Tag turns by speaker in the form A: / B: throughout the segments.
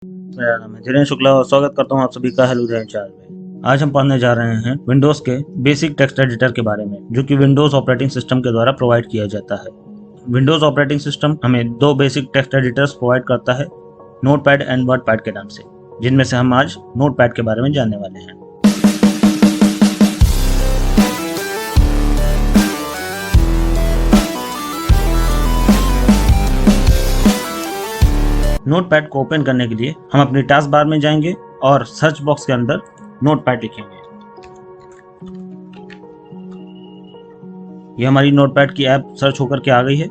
A: मेरा नाम है धीरेन्द्र शुक्ला और स्वागत करता हूँ आप सभी का हेलो दैन चार्ज में। आज हम पढ़ने जा रहे हैं विंडोज के बेसिक टेक्स्ट एडिटर के बारे में, जो कि विंडोज ऑपरेटिंग सिस्टम के द्वारा प्रोवाइड किया जाता है। विंडोज ऑपरेटिंग सिस्टम हमें दो बेसिक टेक्स्ट एडिटर्स प्रोवाइड करता है, नोटपैड एंड वर्डपैड के नाम से, जिनमें से हम आज नोटपैड के बारे में जानने वाले हैं। नोटपैड को ओपन करने के लिए हम अपनी टास्क बार में जाएंगे और सर्च बॉक्स के अंदर नोटपैड लिखेंगे। ये हमारी नोटपैड की ऐप सर्च होकर के आ गई है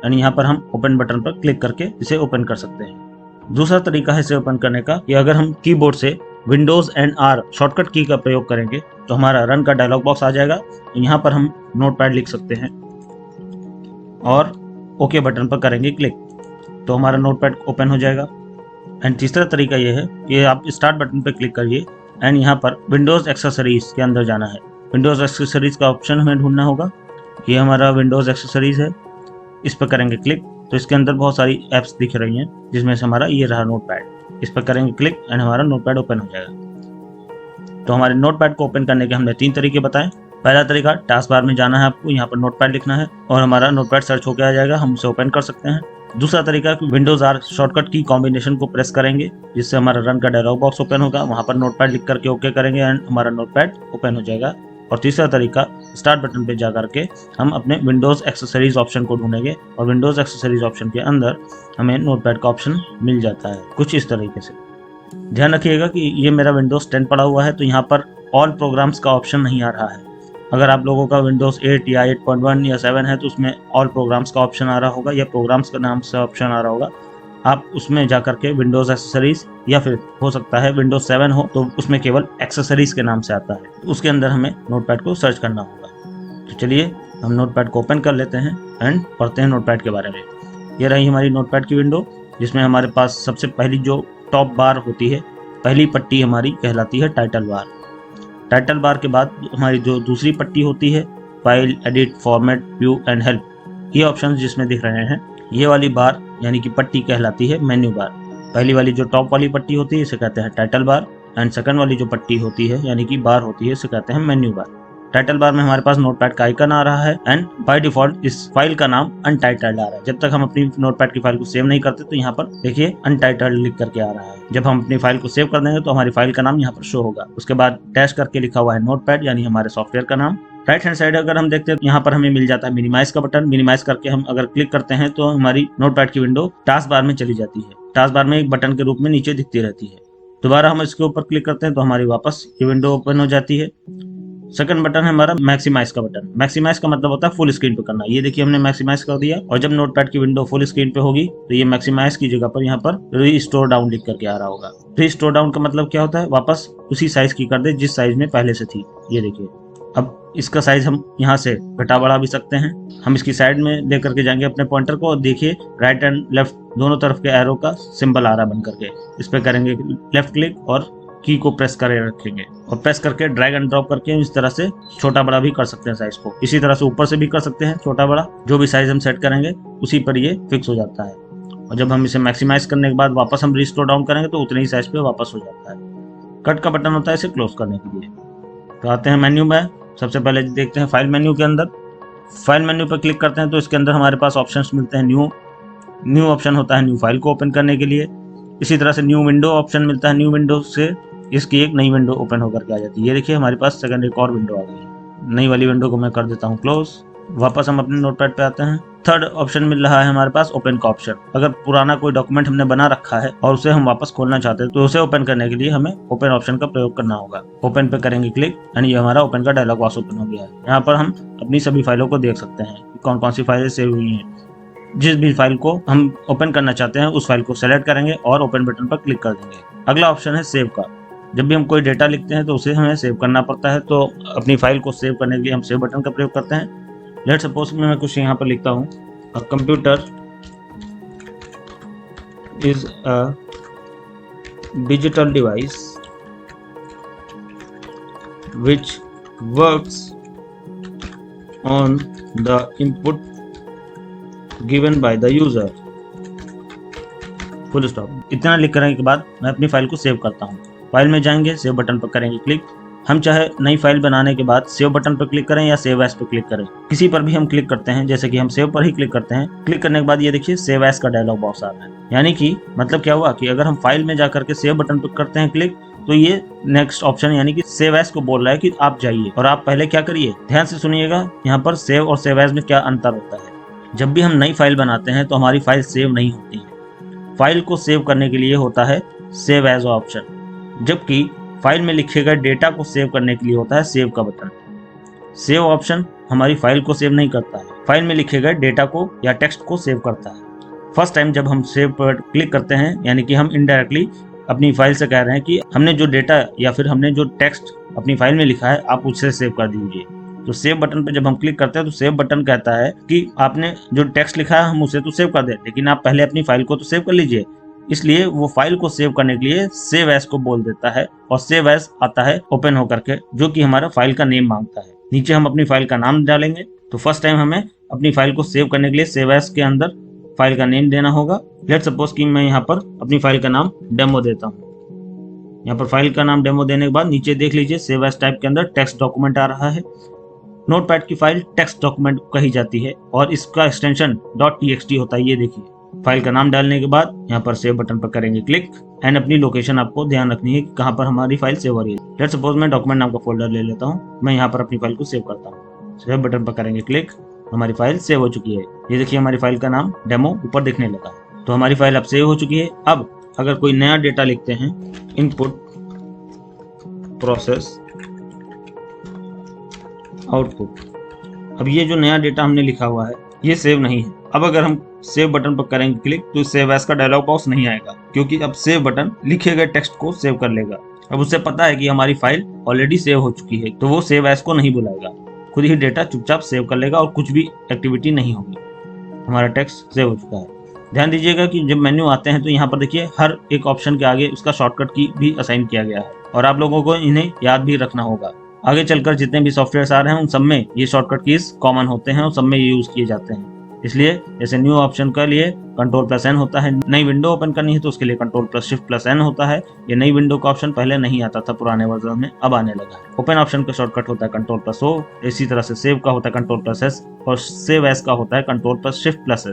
A: एंड यहाँ पर हम ओपन बटन पर क्लिक करके इसे ओपन कर सकते हैं। दूसरा तरीका है इसे ओपन करने का कि अगर हम कीबोर्ड से विंडोज एंड आर शॉर्टकट की का प्रयोग करेंगे तो हमारा रन का डायलॉग बॉक्स आ जाएगा। यहाँ पर हम नोटपैड लिख सकते हैं और ओके बटन पर करेंगे क्लिक तो हमारा नोटपैड ओपन हो जाएगा। एंड तीसरा तरीका ये है कि आप स्टार्ट बटन पर क्लिक करिए एंड यहाँ पर विंडोज एक्सेसरीज के अंदर जाना है। विंडोज एक्सेसरीज का ऑप्शन हमें ढूंढना होगा। ये हमारा विंडोज एक्सेसरीज है, इस पर करेंगे क्लिक तो इसके अंदर बहुत सारी ऐप्स दिख रही हैं, जिसमें से हमारा ये रहा नोटपैड। इस पर करेंगे क्लिक एंड हमारा नोटपैड ओपन हो जाएगा। तो हमारे नोटपैड को ओपन करने के हमने 3 तरीके बताए। पहला तरीका, टास्क बार में जाना है आपको, यहाँ पर नोटपैड लिखना है और हमारा नोटपैड सर्च होकर आ जाएगा, हम उसे ओपन कर सकते हैं। दूसरा तरीका, विंडोज आर शॉर्टकट की कॉम्बिनेशन को प्रेस करेंगे जिससे हमारा रन का डायलॉग बॉक्स ओपन होगा, वहां पर नोटपैड लिख करके ओके करेंगे एंड हमारा नोटपैड ओपन हो जाएगा। और तीसरा तरीका, स्टार्ट बटन पे जा करके हम अपने विंडोज एक्सेसरीज ऑप्शन को ढूंढेंगे और विंडोज एक्सेसरीज ऑप्शन के अंदर हमें नोटपैड का ऑप्शन मिल जाता है कुछ इस तरीके से। ध्यान रखिएगा कि ये मेरा विंडोज 10 पड़ा हुआ है तो यहाँ पर ऑल प्रोग्राम्स का ऑप्शन नहीं आ रहा है। अगर आप लोगों का विंडोज 8 या 8.1 या 7 है तो उसमें ऑल प्रोग्राम्स का ऑप्शन आ रहा होगा या प्रोग्राम्स का नाम से ऑप्शन आ रहा होगा। आप उसमें जा करके विंडोज एक्सेसरीज या फिर हो सकता है विंडोज 7 हो तो उसमें केवल एक्सेसरीज के नाम से आता है, उसके अंदर हमें नोटपैड को सर्च करना होगा। तो चलिए हम नोटपैड को ओपन कर लेते हैं एंड पढ़ते हैं नोटपैड के बारे में। ये रही हमारी नोटपैड की विंडो, जिसमें हमारे पास सबसे पहली जो टॉप बार होती है, पहली पट्टी हमारी कहलाती है टाइटल बार। टाइटल बार के बाद हमारी जो दूसरी पट्टी होती है, file, edit, format, view and help, ये ऑप्शंस जिसमें दिख रहे हैं, ये वाली बार यानी कि पट्टी कहलाती है मेन्यू बार। पहली वाली जो टॉप वाली पट्टी होती है इसे कहते हैं टाइटल बार एंड सेकंड वाली जो पट्टी होती है यानी कि बार होती है इसे कहते हैं मेन्यू बार। टाइटल बार में हमारे पास नोटपैड का आइकन आ रहा है एंड बाय डिफॉल्ट इस फाइल का नाम अनटाइटल्ड आ रहा है। जब तक हम अपनी नोटपैड की फाइल को सेव नहीं करते तो यहाँ पर देखिए अनटाइटल्ड लिख करके आ रहा है। जब हम अपनी फाइल को सेव कर देंगे तो हमारी फाइल का नाम यहाँ पर शो होगा। उसके बाद डैश करके लिखा हुआ है नोटपैड यानी हमारे सॉफ्टवेयर का नाम। राइट हैंड साइड अगर हम देखते हैं तो यहाँ पर हमें मिल जाता है मिनिमाइज का बटन। मिनिमाइज करके हम अगर क्लिक करते हैं तो हमारी नोटपैड की विंडो टास्क बार में चली जाती है। टास्क बार में एक बटन के रूप में नीचे दिखती रहती है। दोबारा हम इसके ऊपर क्लिक करते हैं तो हमारी वापस ये विंडो ओपन हो जाती है। सेकंड बटन है हमारा मैक्सिमाइज का बटन। मैक्सिमाइज का मतलब होता है फुल स्क्रीन पे करना। ये देखिए हमने मैक्सिमाइज कर दिया और जब नोटपैड की विंडो फुल स्क्रीन पे होगी तो ये मैक्सिमाइज की जगह पर यहाँ पर रीस्टोर डाउन लिख करके आ रहा होगा। रीस्टोर डाउन का मतलब क्या होता है, वापस उसी साइज की कर दे जिस साइज में पहले से थी। ये देखिए अब इसका साइज हम यहाँ से घटा बढ़ा भी सकते हैं। हम इसकी साइड में लेकर के जाएंगे अपने पॉइंटर को और देखिए राइट एंड लेफ्ट दोनों तरफ के एरो का सिंबल आ रहा बन करके। इस पे करेंगे लेफ्ट क्लिक और की को प्रेस करे रखेंगे और प्रेस करके ड्रैग एंड ड्रॉप करके इस तरह से छोटा बड़ा भी कर सकते हैं साइज को। इसी तरह से ऊपर से भी कर सकते हैं छोटा बड़ा, जो भी साइज हम सेट करेंगे उसी पर ये फिक्स हो जाता है। और जब हम इसे मैक्सिमाइज करने के बाद वापस हम रिस्टोर डाउन करेंगे तो उतने ही साइज पे वापस हो जाता है। कट का बटन होता है इसे क्लोज करने के लिए। तो आते हैं मेन्यू में। सबसे पहले देखते हैं फाइल मेन्यू के अंदर। फाइल मेन्यू पर क्लिक करते हैं तो इसके अंदर हमारे पास ऑप्शंस मिलते हैं। न्यू ऑप्शन होता है न्यू फाइल को ओपन करने के लिए। इसी तरह से न्यू विंडो ऑप्शन मिलता है। न्यू विंडो से इसकी एक नई विंडो ओपन होकर के आ जाती है। ये देखिए हमारे पास सेकंड एक और विंडो आ गई है। नई वाली विंडो को मैं कर देता हूँ क्लोज। वापस हम अपने नोटपैड पे आते हैं। थर्ड ऑप्शन मिल रहा है हमारे पास ओपन का ऑप्शन। अगर पुराना कोई डॉक्यूमेंट हमने बना रखा है और उसे हम वापस खोलना चाहते हैं तो उसे ओपन करने के लिए हमें ओपन ऑप्शन का प्रयोग करना होगा। ओपन पे करेंगे क्लिक एंड ये हमारा ओपन का डायलॉग बॉक्स ओपन हो गया है। यहाँ पर हम अपनी सभी फाइलों को देख सकते हैं कौन कौन सी फाइलें सेव हुई हैं। जिस भी फाइल को हम ओपन करना चाहते हैं उस फाइल को सेलेक्ट करेंगे और ओपन बटन पर क्लिक कर देंगे। अगला ऑप्शन है सेव का। जब भी हम कोई डेटा लिखते हैं तो उसे हमें सेव करना पड़ता है, तो अपनी फाइल को सेव करने के लिए हम सेव बटन का प्रयोग करते हैं। लेट्स सपोज मैं कुछ यहाँ पर लिखता हूँ, a computer is a digital device which works on the input given by the user full stop. इतना लिख करने के बाद मैं अपनी फाइल को सेव करता हूँ। फाइल में जाएंगे, सेव बटन पर करेंगे क्लिक। हम चाहे नई फाइल बनाने के बाद सेव बटन पर क्लिक करें या सेव एज पर क्लिक करें, किसी पर भी हम क्लिक करते हैं। जैसे कि हम सेव पर ही क्लिक करते हैं। क्लिक करने के बाद ये देखिए सेव एज का डायलॉग बॉक्स आ रहा है। यानी कि मतलब क्या हुआ कि अगर हम फाइल में जाकर के सेव बटन पर करते हैं क्लिक, तो ये नेक्स्ट ऑप्शन यानी कि सेव एज को बोल रहा है कि आप जाइए और आप पहले क्या करिए। ध्यान से सुनिएगा, यहाँ पर सेव और सेव एज में क्या अंतर होता है। जब भी हम नई फाइल बनाते हैं तो हमारी फाइल सेव नहीं होती है। फाइल को सेव करने के लिए होता है सेव एज ऑप्शन, जबकि फाइल में लिखे गए डेटा को सेव करने के लिए होता है सेव का बटन। सेव ऑप्शन हमारी फाइल को सेव नहीं करता है, फाइल में लिखे गए डेटा को या टेक्स्ट को सेव करता है। फर्स्ट टाइम जब हम सेव पर क्लिक करते हैं, यानी कि हम इनडायरेक्टली अपनी फाइल से कह रहे हैं कि हमने जो डेटा या फिर हमने जो टेक्स्ट अपनी फाइल में लिखा है आप उससे सेव कर दीजिए। तो सेव बटन पर जब हम क्लिक करते हैं तो सेव बटन कहता है कि आपने जो टेक्स्ट लिखा है हम उसे तो सेव कर दें, लेकिन आप पहले अपनी फाइल को तो सेव कर लीजिए। इसलिए वो फाइल को सेव करने के लिए सेव एज को बोल देता है और सेव एज आता है ओपन होकर के, जो कि हमारा फाइल का नेम मांगता है। नीचे हम अपनी फाइल का नाम डालेंगे। तो फर्स्ट टाइम हमें अपनी फाइल को सेव करने के लिए सेव एज के अंदर फाइल का नेम देना होगा। लेट्स सपोज कि मैं यहाँ पर अपनी फाइल का नाम डेमो देता हूँ। यहाँ पर फाइल का नाम डेमो देने के बाद नीचे देख लीजिए सेव एज टाइप के अंदर टेक्स्ट डॉक्यूमेंट आ रहा है। नोटपैड की फाइल टेक्स्ट डॉक्यूमेंट कही जाती है और इसका एक्सटेंशन .txt होता है। ये देखिए, फाइल का नाम डालने के बाद यहाँ पर सेव बटन पर करेंगे क्लिक एंड अपनी लोकेशन आपको ध्यान रखनी है कि कहाँ पर हमारी फाइल सेव हो रही है। लेट्स सपोज मैं डॉक्यूमेंट नाम का फोल्डर ले लेता हूँ। मैं यहाँ पर अपनी फाइल को सेव करता हूँ। सेव बटन पर करेंगे क्लिक, हमारी फाइल सेव हो चुकी है। ये देखिए हमारी फाइल का नाम डेमो ऊपर दिखने लगा है। तो हमारी फाइल अब सेव हो चुकी है। अब अगर कोई नया डेटा लिखते हैं, इनपुट प्रोसेस आउटपुट, अब ये जो नया डेटा हमने लिखा हुआ है ये सेव नहीं है। अब अगर हम सेव बटन पर करेंगे क्लिक तो सेव एज का डायलॉग बॉक्स नहीं आएगा, क्योंकि अब सेव बटन लिखे गए टेक्स्ट को सेव कर लेगा। अब उसे पता है कि हमारी फाइल ऑलरेडी सेव हो चुकी है, तो वो सेव एज को नहीं बुलाएगा, खुद ही डेटा चुपचाप सेव कर लेगा और कुछ भी एक्टिविटी नहीं होगी। हमारा टेक्स्ट सेव हो चुका है। ध्यान दीजिएगा कि जब मेन्यू आते हैं तो यहाँ पर देखिए हर एक ऑप्शन के आगे उसका शॉर्टकट की भी असाइन किया गया है और आप लोगों को इन्हें याद भी रखना होगा। आगे चलकर जितने भी सॉफ्टवेयर आ रहे हैं उन सब में ये शॉर्टकट कीज कॉमन होते हैं और सब में ये यूज किए जाते हैं। इसलिए जैसे न्यू ऑप्शन के लिए Ctrl+N होता है, नई विंडो ओपन करनी है तो उसके लिए Ctrl+Shift+N होता है। ये नई विंडो का ऑप्शन पहले नहीं आता था पुराने वर्जन में, अब आने लगा है। ओपन ऑप्शन का शॉर्टकट होता है Ctrl+O, इसी तरह से सेव का होता है Ctrl+S और सेव एज का होता है Ctrl+Shift+S।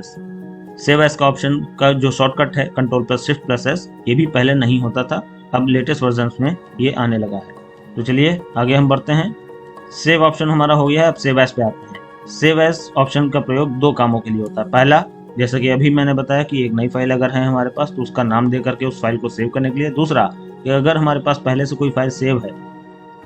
A: सेव एज का ऑप्शन का जो शॉर्टकट है Ctrl+Shift+S, ये भी पहले नहीं होता था, अब लेटेस्ट वर्जन में ये आने लगा है। तो चलिए आगे हम बढ़ते हैं। सेव ऑप्शन हमारा हो गया है, अब सेव एज पे आते हैं। सेव एज ऑप्शन का प्रयोग दो कामों के लिए होता है। पहला, जैसा कि अभी मैंने बताया कि एक नई फाइल अगर है हमारे पास तो उसका नाम दे करके उस फाइल को सेव करने के लिए। दूसरा, कि अगर हमारे पास पहले से कोई फाइल सेव है,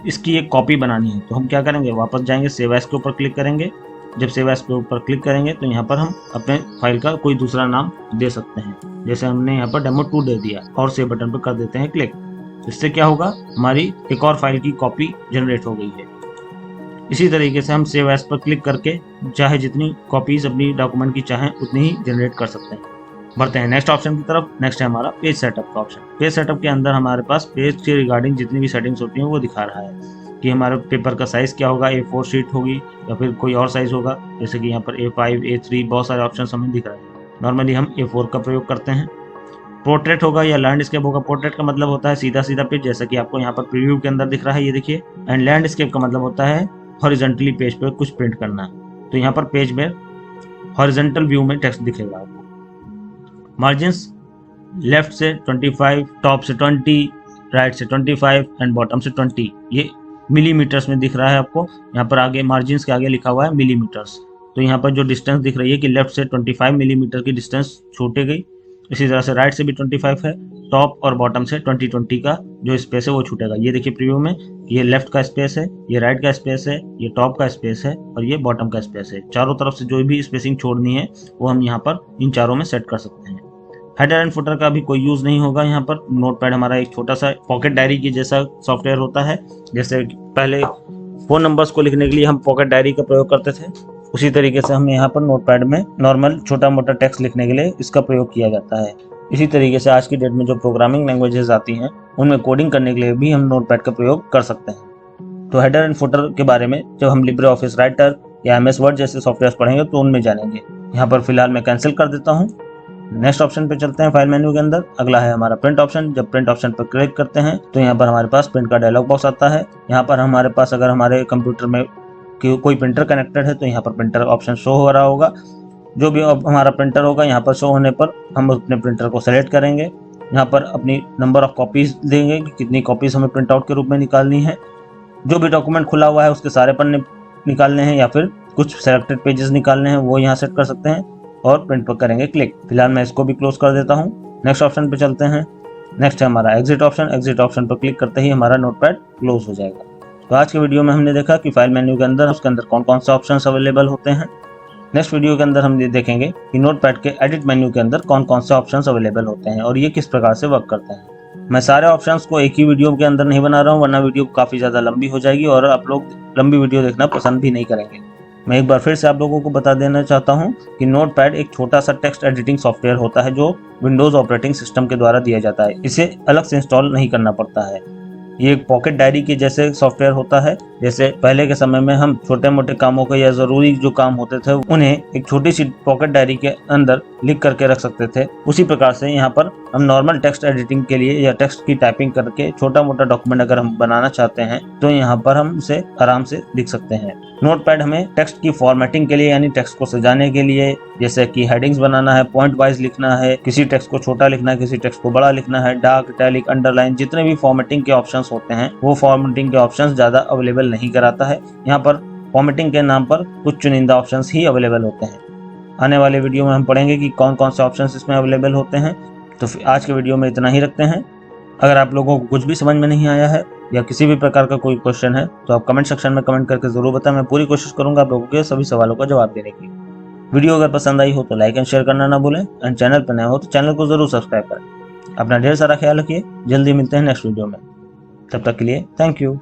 A: इसकी एक कॉपी बनानी है, तो हम क्या करेंगे, वापस जाएंगे, सेव एज के ऊपर क्लिक करेंगे। जब सेव एज के ऊपर क्लिक करेंगे तो यहाँ पर हम अपने फाइल का कोई दूसरा नाम दे सकते हैं। जैसे हमने यहाँ पर डेमो2 दे दिया और सेव बटन पर कर देते हैं क्लिक। इससे क्या होगा, हमारी एक और फाइल की कॉपी जनरेट हो गई है। इसी तरीके से हम सेव एज पर क्लिक करके चाहे जितनी कॉपीज अपनी डॉक्यूमेंट की चाहें उतनी ही जनरेट कर सकते हैं। बढ़ते हैं नेक्स्ट ऑप्शन की तरफ। नेक्स्ट है हमारा पेज सेटअप का ऑप्शन। पेज सेटअप के अंदर हमारे पास पेज के रिगार्डिंग जितनी भी सेटिंग्स होती हैं वो दिखा रहा है कि हमारे पेपर का साइज क्या होगा, A4 शीट होगी या फिर कोई और साइज होगा। जैसे कि यहाँ पर A5, A3 बहुत सारे ऑप्शन हमें दिख रहे हैं। नॉर्मली हम A4 का प्रयोग करते हैं। पोर्ट्रेट होगा या लैंडस्केप होगा। पोर्ट्रेट का मतलब होता है सीधा सीधा पेज, जैसा कि आपको यहाँ पर प्रीव्यू के अंदर दिख रहा है, ये देखिए। एंड लैंडस्केप का मतलब होता है हॉरिजॉन्टली पेज पर कुछ प्रिंट करना। तो यहाँ पर पेज में हॉरिजॉन्टल व्यू में टेक्स्ट दिखेगा आपको। मार्जिन्स लेफ्ट से 25, टॉप से 20, राइट से 25 एंड बॉटम से 20, ये मिलीमीटर्स में दिख रहा है आपको। यहाँ पर आगे मार्जिन्स के आगे लिखा हुआ है मिलीमीटर्स। तो यहाँ पर जो डिस्टेंस दिख रही है कि लेफ्ट से 25 मिलीमीटर की डिस्टेंस छूटे गई। इसी तरह से राइट से भी 25 है, टॉप और बॉटम से 20 का जो स्पेस है वो छूटेगा। ये देखिए प्रीव्यू में, ये लेफ्ट का स्पेस है, ये राइट का स्पेस है, ये टॉप का स्पेस है और ये बॉटम का स्पेस है। चारों तरफ से जो भी स्पेसिंग छोड़नी है वो हम यहाँ पर इन चारों में सेट कर सकते हैं। हेडर एंड फुटर का भी कोई यूज नहीं होगा यहाँ पर। नोटपैड हमारा एक छोटा सा पॉकेट डायरी की जैसा सॉफ्टवेयर होता है। जैसे पहले फोन नंबर्स को लिखने के लिए हम पॉकेट डायरी का प्रयोग करते थे, उसी तरीके से हमें यहाँ पर नोटपैड में नॉर्मल छोटा मोटा टेक्स्ट लिखने के लिए इसका प्रयोग किया जाता है। इसी तरीके से आज की डेट में जो प्रोग्रामिंग लैंग्वेजेस आती हैं उनमें कोडिंग करने के लिए भी हम नोटपैड का प्रयोग कर सकते हैं। तो हेडर एंड फुटर के बारे में जब हम लिब्रे ऑफिस राइटर या MS वर्ड जैसे सॉफ्टवेयर पढ़ेंगे तो उनमें जानेंगे। यहाँ पर फिलहाल मैं कैंसिल कर देता हूँ। नेक्स्ट ऑप्शन पे चलते हैं फाइल मेन्यू के अंदर। अगला है हमारा प्रिंट ऑप्शन। जब प्रिंट ऑप्शन पर क्लिक करते हैं तो यहाँ पर हमारे पास प्रिंट का डायलॉग बॉक्स आता है। यहाँ पर हमारे पास अगर हमारे कंप्यूटर में कोई प्रिंटर कनेक्टेड है तो यहाँ पर प्रिंटर ऑप्शन शो हो रहा होगा। जो भी हमारा प्रिंटर होगा यहाँ पर शो होने पर हम अपने प्रिंटर को सेलेक्ट करेंगे। यहाँ पर अपनी नंबर ऑफ कॉपीज देंगे कि कितनी कॉपीज हमें प्रिंट आउट के रूप में निकालनी है। जो भी डॉक्यूमेंट खुला हुआ है उसके सारे पन्ने निकालने हैं या फिर कुछ सेलेक्टेड पेजेस निकालने हैं, वो यहाँ सेट कर सकते हैं और प्रिंट पर करेंगे क्लिक। फिलहाल मैं इसको भी क्लोज कर देता हूँ। नेक्स्ट ऑप्शन पे चलते हैं। नेक्स्ट है हमारा एग्जिट ऑप्शन। एग्जिट ऑप्शन पर क्लिक करते ही हमारा नोटपैड क्लोज हो जाएगा। तो आज के वीडियो में हमने देखा कि फाइल मेन्यू के अंदर उसके अंदर कौन कौन से ऑप्शंस अवेलेबल होते हैं। नेक्स्ट वीडियो के अंदर हम ये देखेंगे कि नोटपैड के एडिट मेन्यू के अंदर कौन कौन से ऑप्शंस अवेलेबल होते हैं और ये किस प्रकार से वर्क करते हैं। मैं सारे ऑप्शंस को एक ही वीडियो के अंदर नहीं बना रहा हूँ, वरना वीडियो काफ़ी ज़्यादा लंबी हो जाएगी और आप लोग लंबी वीडियो देखना पसंद भी नहीं करेंगे। मैं एक बार फिर से आप लोगों को बता देना चाहता हूँ कि नोटपैड एक छोटा सा टेक्स्ट एडिटिंग सॉफ्टवेयर होता है जो विंडोज़ ऑपरेटिंग सिस्टम के द्वारा दिया जाता है। इसे अलग से इंस्टॉल नहीं करना पड़ता है। ये एक पॉकेट डायरी के जैसे सॉफ्टवेयर होता है। जैसे पहले के समय में हम छोटे मोटे कामों को या ज़रूरी जो काम होते थे उन्हें एक छोटी सी पॉकेट डायरी के अंदर लिख करके रख सकते थे, उसी प्रकार से यहाँ पर हम नॉर्मल टेक्स्ट एडिटिंग के लिए या टेक्स्ट की टाइपिंग करके छोटा मोटा डॉक्यूमेंट अगर हम बनाना चाहते हैं तो यहाँ पर हम उसे आराम से लिख सकते हैं। नोटपैड हमें टेक्स्ट की फॉर्मेटिंग के लिए यानी टेक्स्ट को सजाने के लिए, जैसे कि हेडिंग्स बनाना है, पॉइंट वाइज लिखना है, किसी टेक्स्ट को छोटा लिखना है, किसी टेक्स्ट को बड़ा लिखना है, डार्क, इटैलिक, अंडरलाइन, जितने भी फॉर्मेटिंग के ऑप्शंस होते हैं वो फॉर्मेटिंग के ऑप्शंस ज़्यादा अवेलेबल नहीं कराता है। यहाँ पर फॉर्मेटिंग के नाम पर कुछ चुनिंदा ऑप्शंस ही अवेलेबल होते हैं। आने वाले वीडियो में हम पढ़ेंगे कि कौन कौन से ऑप्शंस इसमें अवेलेबल होते हैं। तो आज के वीडियो में इतना ही रखते हैं। अगर आप लोगों को कुछ भी समझ में नहीं आया है या किसी भी प्रकार का कोई क्वेश्चन है तो आप कमेंट सेक्शन में कमेंट करके ज़रूर बताएं। मैं पूरी कोशिश करूंगा आप लोगों के सभी सवालों का जवाब देने की। वीडियो अगर पसंद आई हो तो लाइक एंड शेयर करना ना भूलें एंड चैनल पर नए हो तो चैनल को ज़रूर सब्सक्राइब करें। अपना ढेर सारा ख्याल रखिए। जल्दी मिलते हैं नेक्स्ट वीडियो में। तब तक के लिए थैंक यू।